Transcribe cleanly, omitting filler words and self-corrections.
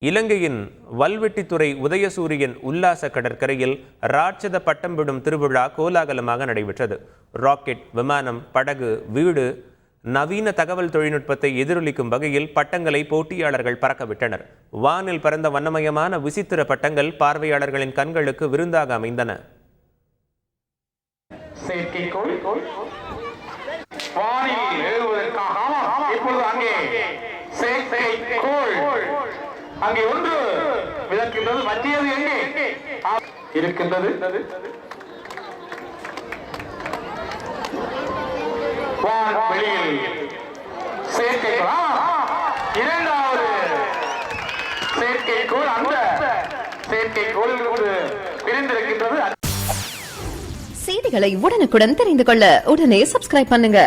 இலங்கையின் வல்வெட்டித்துறை உதயசூரியன் உல்லாச கடற்கரையில் ராட்சத பட்டம் விடும் திருவிழா கோலாகலமாக நடைபெற்றது. ராக்கெட், விமானம், படகு, வீடு, நவீன தகவல் தொழில்நுட்பத்தை எதிரொலிக்கும் வகையில் பட்டங்களை போட்டியாளர்கள் பறக்கவிட்டனர். வானில் பறந்த வண்ணமயமான விசித்திர பட்டங்கள் பார்வையாளர்களின் கண்களுக்கு விருந்தாக அமைந்தன. அங்கே ஒன்று விளக்கின்றது, மத்தியது எங்கே இருக்கின்றது? வெளியில் செயற்கைக்கோள், இரண்டாவது செயற்கைக்கோள் அந்த செயற்கைக்கோளில் பிரிந்திருக்கின்றது. செய்திகளை உடனுக்குடன் தெரிந்து கொள்ள உடனே சப்ஸ்கிரைப் பண்ணுங்க.